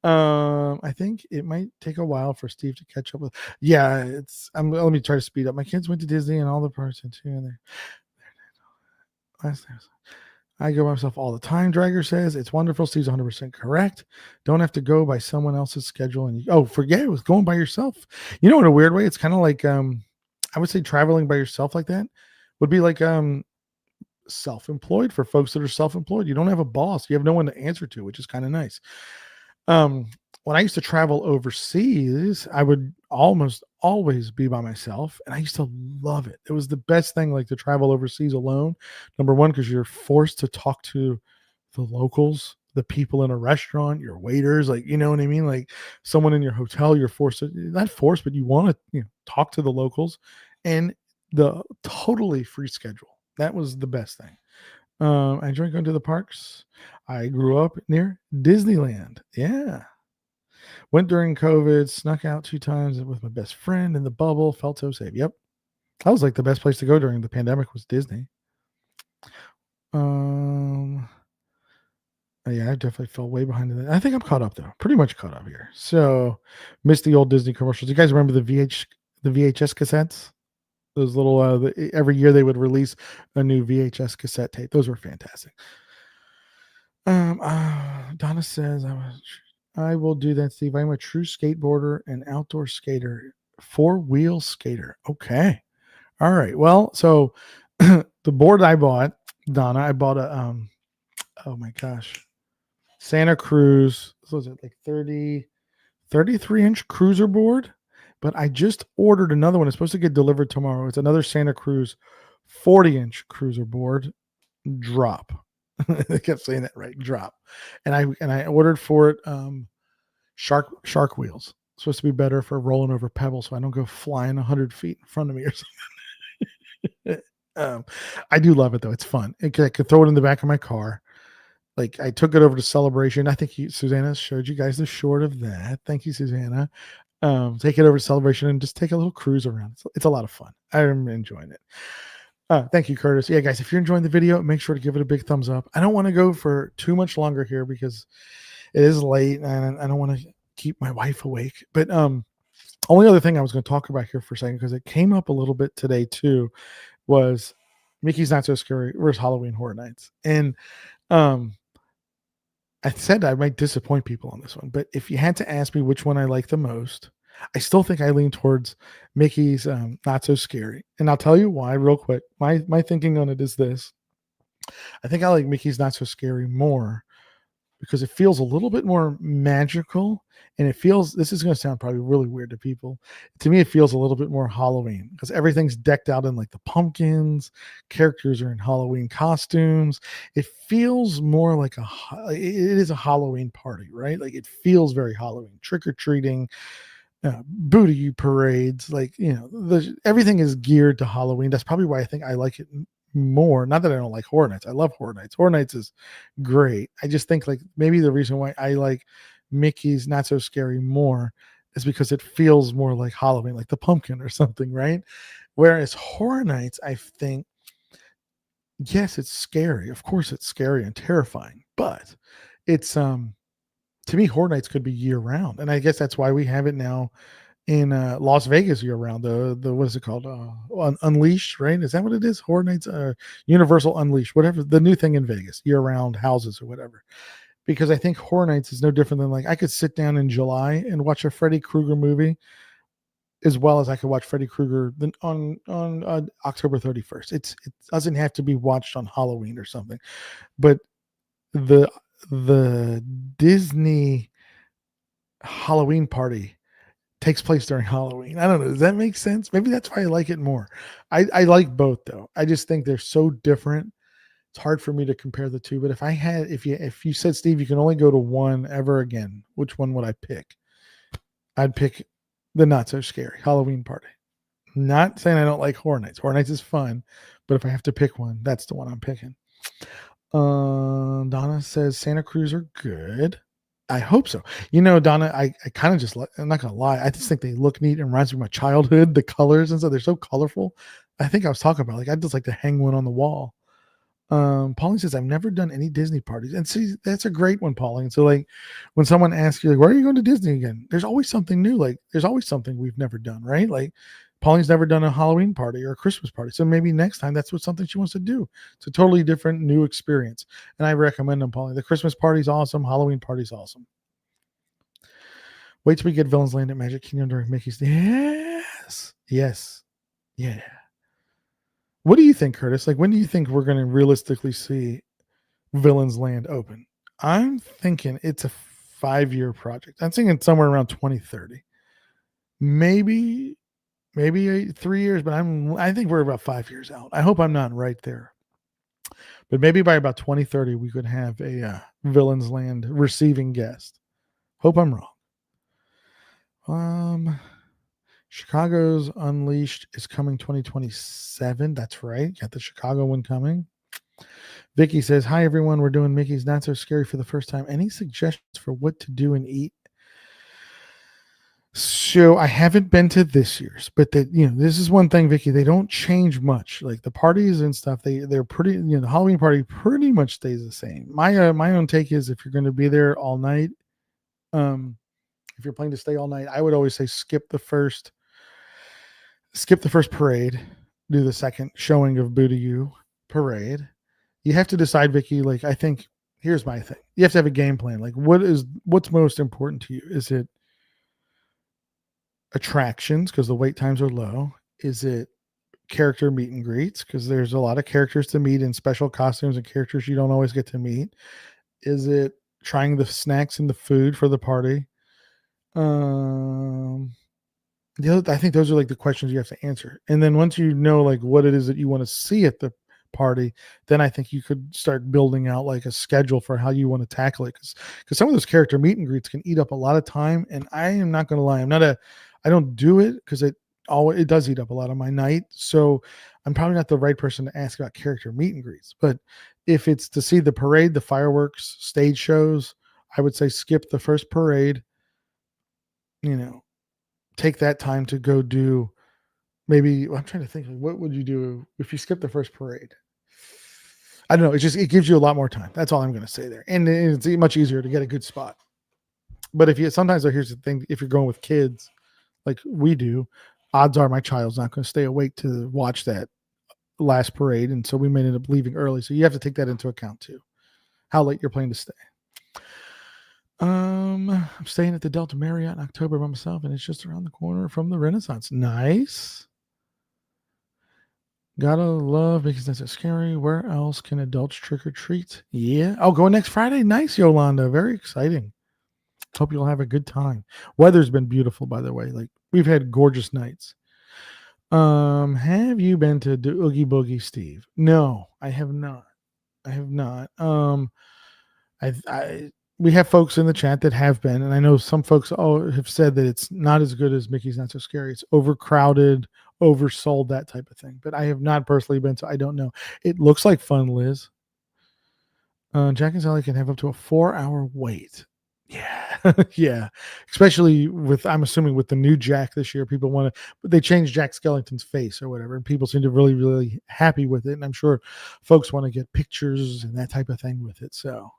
I think it might take a while for Steve to catch up with. Yeah, let me try to speed up. My kids went to Disney and all the parks and too. And I go by myself all the time. Dragger says it's wonderful. Steve's 100% correct. Don't have to go by someone else's schedule. And forget it was going by yourself. You know, in a weird way, it's kind of like I would say traveling by yourself like that would be like self-employed for folks that are self-employed. You don't have a boss. You have no one to answer to, which is kind of nice. When I used to travel overseas, I would almost always be by myself, and I used to love it. It was the best thing, like to travel overseas alone. Number one, because you're forced to talk to the locals, the people in a restaurant, your waiters, like, you know what I mean? Like someone in your hotel, you're forced to, not forced, but you want to talk to the locals, and the totally free schedule. That was the best thing. I enjoy going to the parks. I grew up near Disneyland. Yeah. Went during COVID, snuck out 2 times with my best friend in the bubble, felt so safe. Yep. That was like the best place to go during the pandemic was Disney. Yeah, I definitely fell way behind in that. I think I'm caught up though. Pretty much caught up here. So missed the old Disney commercials. You guys remember the VHS cassettes? Those little every year they would release a new VHS cassette tape. Those were fantastic. Donna says I will do that, Steve. I'm a true skateboarder and outdoor skater, 4-wheel skater. Okay. All right. Well, so the board I bought, Donna, I bought a oh my gosh, Santa Cruz. So was it like 33-inch cruiser board? But I just ordered another one. It's supposed to get delivered tomorrow. It's another Santa Cruz 40-inch cruiser board drop. I kept saying that right, drop. And I ordered for it shark wheels. It's supposed to be better for rolling over pebbles, so I don't go flying 100 feet in front of me or something. I do love it though. It's fun. I could throw it in the back of my car. Like I took it over to Celebration. I think Susanna showed you guys the short of that. Thank you, Susanna. Take it over to Celebration and just take a little cruise around. It's a lot of fun. I'm enjoying it. Thank you, Curtis. Yeah, guys, if you're enjoying the video, make sure to give it a big thumbs up. I don't want to go for too much longer here because it is late and I don't want to keep my wife awake. But only other thing I was going to talk about here for a second, because it came up a little bit today too, was Mickey's Not So Scary versus Halloween Horror Nights. And um I said I might disappoint people on this one, but if you had to ask me which one I like the most, I still think I lean towards Mickey's Not So Scary. And I'll tell you why real quick. My thinking on it is this. I think I like Mickey's Not So Scary more because it feels a little bit more magical, and it feels, this is going to sound probably really weird to people. To me, it feels a little bit more Halloween because everything's decked out in like the pumpkins, characters are in Halloween costumes. It feels more like it is a Halloween party, right? Like it feels very Halloween, trick-or-treating, booty parades, like, everything is geared to Halloween. That's probably why I think I like it more. Not that I don't like Horror Nights. I love Horror Nights. Horror Nights is great. I just think like maybe the reason why I like Mickey's Not So Scary more is because it feels more like Halloween, like the pumpkin or something, right? Whereas Horror Nights, I think, yes, it's scary. Of course it's scary and terrifying, but it's to me, Horror Nights could be year round. And I guess that's why we have it now in Las Vegas year round. The what is it called? Unleashed, right? Is that what it is? Horror Nights, Universal Unleashed, whatever the new thing in Vegas, year round houses or whatever. Because I think Horror Nights is no different than, like, I could sit down in July and watch a Freddy Krueger movie as well as I could watch Freddy Krueger on October 31st. It doesn't have to be watched on Halloween or something. But the the Disney Halloween party takes place during Halloween. I don't know. Does that make sense? Maybe that's why I like it more. I like both though. I just think they're so different. It's hard for me to compare the two. But if you said, Steve, you can only go to one ever again, which one would I pick? I'd pick the Not So Scary Halloween party. Not saying I don't like Horror Nights. Horror Nights is fun, but if I have to pick one, that's the one I'm picking. Donna says Santa Cruz are good. I hope so. Donna, I kind of just, I'm not going to lie. I just think they look neat and reminds me of my childhood. The colors and stuff, they're so colorful. I think I was talking about, like, I'd just like to hang one on the wall. Pauline says, I've never done any Disney parties. And see, that's a great one, Pauline. So, like, when someone asks you, like, where are you going to Disney again? There's always something new. Like, there's always something we've never done, right? Like, Pauline's never done a Halloween party or a Christmas party. So maybe next time that's something she wants to do. It's a totally different new experience. And I recommend them, Pauline. The Christmas party's awesome. Halloween party's awesome. Wait till we get Villains Land at Magic Kingdom during Mickey's. Yes. Yes. Yeah. What do you think, Curtis? Like, when do you think we're going to realistically see Villains Land open? I'm thinking it's a 5-year project. I'm thinking somewhere around 2030. Maybe 3 years, but I think we're about 5 years out. I hope I'm not right there. But maybe by about 2030, we could have a Villains Land receiving guest. Hope I'm wrong. Chicago's Unleashed is coming 2027. That's right. Got the Chicago one coming. Vicky says, hi, everyone. We're doing Mickey's Not So Scary for the first time. Any suggestions for what to do and eat? So I haven't been to this year's, but this is one thing, Vicky, they don't change much. Like the parties and stuff, they're pretty, the Halloween party pretty much stays the same. My own take is, if you're going to be there all night, if you're planning to stay all night, I would always say skip the first parade, do the second showing of Boo to You parade. You have to decide, Vicky, like, I think here's my thing. You have to have a game plan. Like, what's most important to you? Is it attractions because the wait times are low? Is it character meet and greets because there's a lot of characters to meet in special costumes and characters you don't always get to meet? Is it trying the snacks and the food for the party? I think those are like the questions you have to answer. And then once you know like what it is that you want to see at the party, then I think you could start building out like a schedule for how you want to tackle it. Because some of those character meet and greets can eat up a lot of time. And I am not going to lie, I don't do it because it does eat up a lot of my night. So I'm probably not the right person to ask about character meet and greets. But if it's to see the parade, the fireworks, stage shows, I would say skip the first parade. Take that time to go do maybe I'm trying to think, like, what would you do if you skip the first parade? I don't know. It gives you a lot more time. That's all I'm going to say there, and it's much easier to get a good spot. But if you sometimes, here's the thing: if you're going with kids like we do, odds are my child's not going to stay awake to watch that last parade, and so we may end up leaving early. So you have to take that into account too. How late you're planning to stay. I'm staying at the Delta Marriott in October by myself, and it's just around the corner from the Renaissance. Nice. Gotta love because that's scary. Where else can adults trick or treat? Yeah. Oh, going next Friday. Nice, Yolanda. Very exciting. Hope you'll have a good time. Weather's been beautiful, by the way. Like we've had gorgeous nights. Have you been to Oogie Boogie, Steve? No, I have not. I have not. I we have folks in the chat that have been, and I know some folks have said that it's not as good as Mickey's Not So Scary. It's overcrowded, oversold, that type of thing. But I have not personally been, so I don't know. It looks like fun, Liz. Jack and Sally can have up to a 4-hour wait. Yeah, yeah. Especially I'm assuming with the new Jack this year, people want to, but they changed Jack Skellington's face or whatever, and people seem to really, really happy with it. And I'm sure folks want to get pictures and that type of thing with it. So,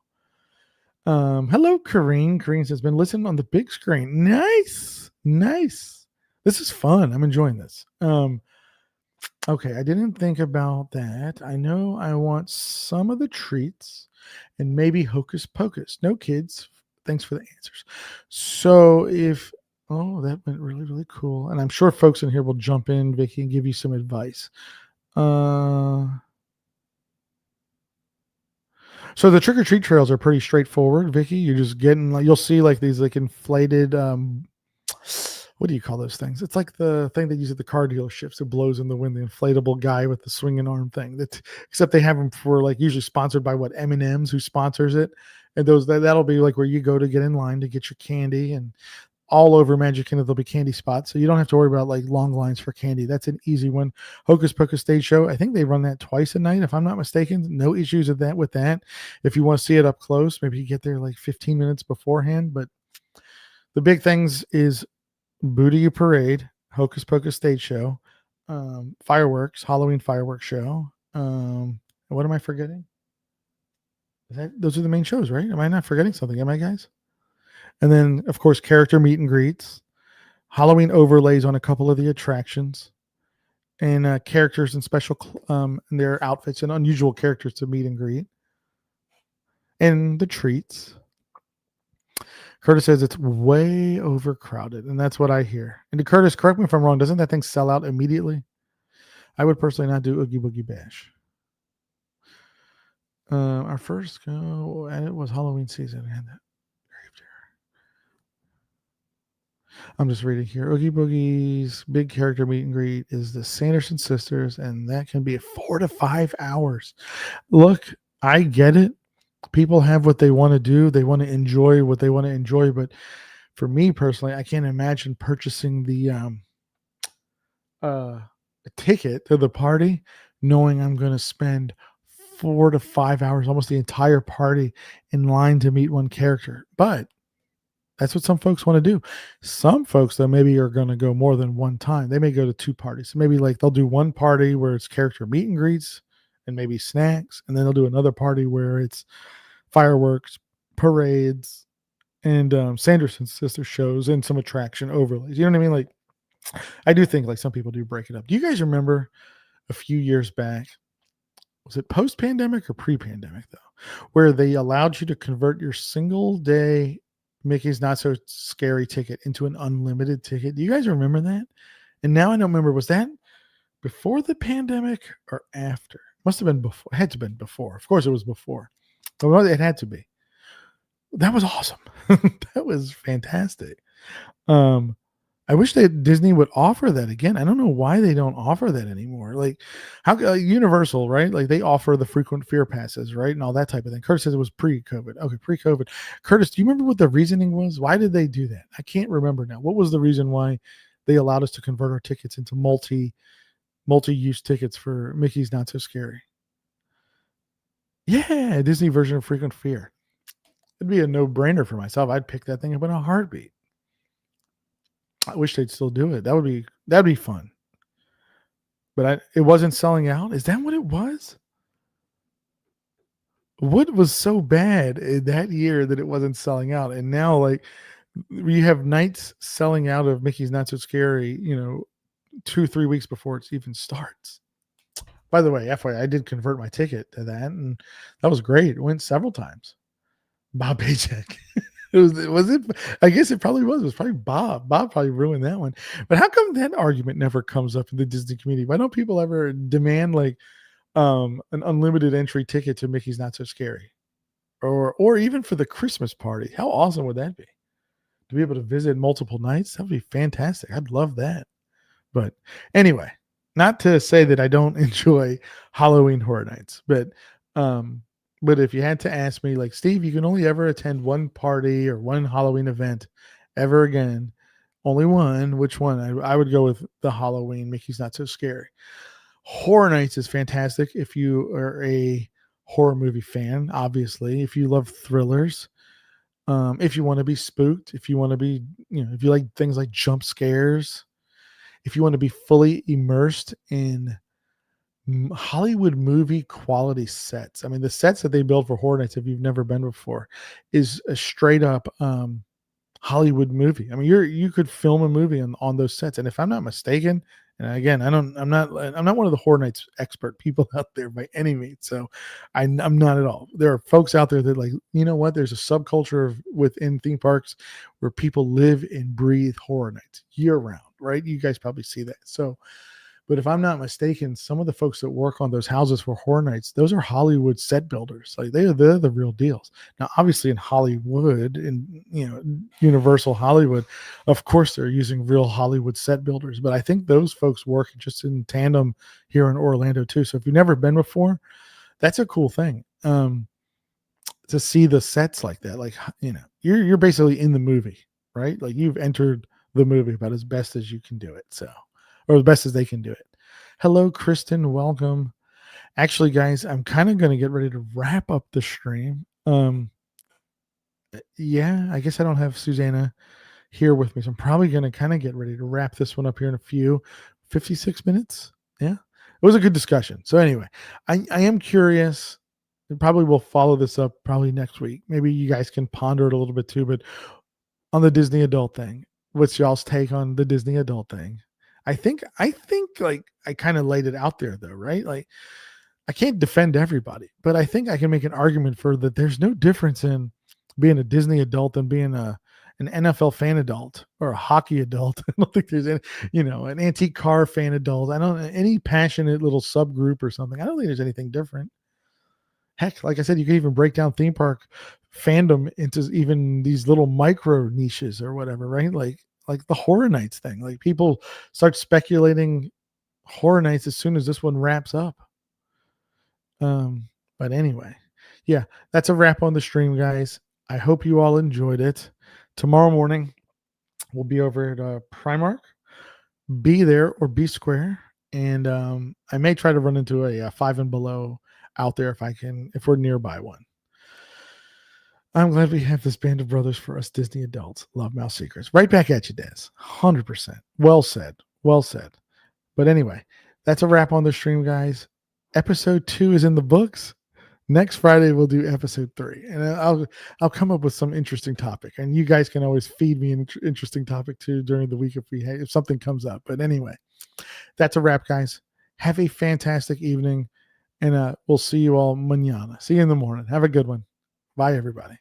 hello, Kareen. Kareen says, been listening on the big screen. Nice, nice. This is fun. I'm enjoying this. Okay, I didn't think about that. I know I want some of the treats and maybe Hocus Pocus. No, kids. Thanks for the answers. So that went really, really cool. And I'm sure folks in here will jump in, Vicky, and give you some advice. So the trick or treat trails are pretty straightforward, Vicky. You're just getting you'll see like these like inflated what do you call those things? It's like the thing they use at the car dealerships. It blows in the wind, the inflatable guy with the swinging arm thing. Except they have them for like usually sponsored by M&M's, who sponsors it. And that'll be like where you go to get in line to get your candy, and all over Magic Kingdom there'll be candy spots. So you don't have to worry about like long lines for candy. That's an easy one. Hocus Pocus Stage Show. I think they run that twice a night, if I'm not mistaken. No issues with that. If you want to see it up close, maybe you get there like 15 minutes beforehand. But the big things is Booty Parade, Hocus Pocus Stage Show, fireworks, Halloween fireworks show. What am I forgetting? Those are the main shows, right? Am I not forgetting something? Am I, guys? And then, of course, character meet and greets, Halloween overlays on a couple of the attractions, and characters and special in their outfits and unusual characters to meet and greet, and the treats. Curtis says it's way overcrowded, and that's what I hear. And Curtis, correct me if I'm wrong, doesn't that thing sell out immediately? I would personally not do Oogie Boogie Bash. Our first go, and it was Halloween season. I'm just reading here. Oogie Boogie's big character meet and greet is the Sanderson sisters, and that can be 4 to 5 hours. Look, I get it. People have what they want to do. They want to enjoy what they want to enjoy. But for me personally, I can't imagine purchasing the ticket to the party knowing I'm going to spend 4 to 5 hours, almost the entire party, in line to meet one character. But that's what some folks want to do. Some folks, though, maybe are going to go more than one time. They may go to 2 parties. Maybe like they'll do one party where it's character meet and greets and maybe snacks, and then they'll do another party where it's fireworks, parades, and Sanderson sister shows and some attraction overlays. You know what I mean? Like, I do think like some people do break it up. Do you guys remember a few years back? Was it post-pandemic or pre-pandemic though, where they allowed you to convert your single day Mickey's Not So Scary ticket into an unlimited ticket? Do you guys remember that? And now I don't remember. Was that before the pandemic or after? Must have been before. It had to have been before. Of course, it was before. Well, it had to be. That was awesome. That was fantastic. I wish that Disney would offer that again. I don't know why they don't offer that anymore. Like, how Universal, right? Like they offer the frequent fear passes, right, and all that type of thing. Curtis says it was pre-COVID. Okay, pre-COVID. Curtis, do you remember what the reasoning was? Why did they do that? I can't remember now. What was the reason why they allowed us to convert our tickets into multi-use tickets for Mickey's Not So Scary? Yeah, Disney version of frequent fear. It'd be a no-brainer for myself. I'd pick that thing up in a heartbeat. I wish they'd still do it. That'd be fun. but it wasn't selling out. Is that what it was? What was so bad in that year that it wasn't selling out? And now, like, we have nights selling out of Mickey's Not So Scary, 2-3 weeks before it even starts. By the way, FYI, I did convert my ticket to that, and that was great. It went several times. Bob Paycheck. Was it? I guess it probably was. It was probably Bob. Bob probably ruined that one. But how come that argument never comes up in the Disney community? Why don't people ever demand like an unlimited entry ticket to Mickey's Not So Scary, or even for the Christmas party? How awesome would that be? To be able to visit multiple nights, that would be fantastic. I'd love that. But anyway, not to say that I don't enjoy Halloween Horror Nights, but if you had to ask me, like, Steve, you can only ever attend one party or one Halloween event ever again. Only one. Which one? I would go with the Halloween Mickey's Not So Scary. Horror Nights is fantastic if you are a horror movie fan, obviously. If you love thrillers, if you want to be spooked, if you want to be, if you like things like jump scares, if you want to be fully immersed in Hollywood movie quality sets. I mean, the sets that they build for Horror Nights, if you've never been before, is a straight up Hollywood movie. I mean, you could film a movie on those sets. And if I'm not mistaken, and again, I'm not one of the Horror Nights expert people out there by any means. So I'm not at all. There are folks out there that, like, you know what? There's a subculture within theme parks where people live and breathe Horror Nights year round, right? You guys probably see that. So, but if I'm not mistaken, some of the folks that work on those houses for Horror Nights, those are Hollywood set builders. Like they're the real deals. Now, obviously in Hollywood, in Universal Hollywood, of course they're using real Hollywood set builders. But I think those folks work just in tandem here in Orlando too. So if you've never been before, that's a cool thing. To see the sets like that, like, you're basically in the movie, right? Like you've entered the movie about as best as you can do it. So, or as best as they can do it. Hello, Kristen. Welcome. Actually, guys, I'm kind of going to get ready to wrap up the stream. Yeah, I guess I don't have Susanna here with me, so I'm probably going to kind of get ready to wrap this one up here in a few 56 minutes. Yeah, it was a good discussion. So anyway, I am curious. Probably will follow this up probably next week. Maybe you guys can ponder it a little bit too, but on the Disney adult thing, what's y'all's take on the Disney adult thing? I think like I kind of laid it out there though, right? Like I can't defend everybody, but I think I can make an argument for that there's no difference in being a Disney adult and being an NFL fan adult or a hockey adult. I don't think there's any, an antique car fan adult. I don't any passionate little subgroup or something. I don't think there's anything different. Heck, like I said, you can even break down theme park fandom into even these little micro niches or whatever, right? Like the Horror Nights thing. Like people start speculating Horror Nights as soon as this one wraps up. But anyway, yeah, that's a wrap on the stream, guys. I hope you all enjoyed it. Tomorrow morning, we'll be over at Primark. Be there or be square. And I may try to run into a 5 and Below out there if we're nearby one. I'm glad we have this band of brothers for us Disney adults. Love Mouse Secrets. Right back at you, Des. 100%. Well said. Well said. But anyway, that's a wrap on the stream, guys. Episode 2 is in the books. Next Friday we'll do episode 3, and I'll come up with some interesting topic. And you guys can always feed me an interesting topic too during the week if something comes up. But anyway, that's a wrap, guys. Have a fantastic evening, and we'll see you all mañana. See you in the morning. Have a good one. Bye, everybody.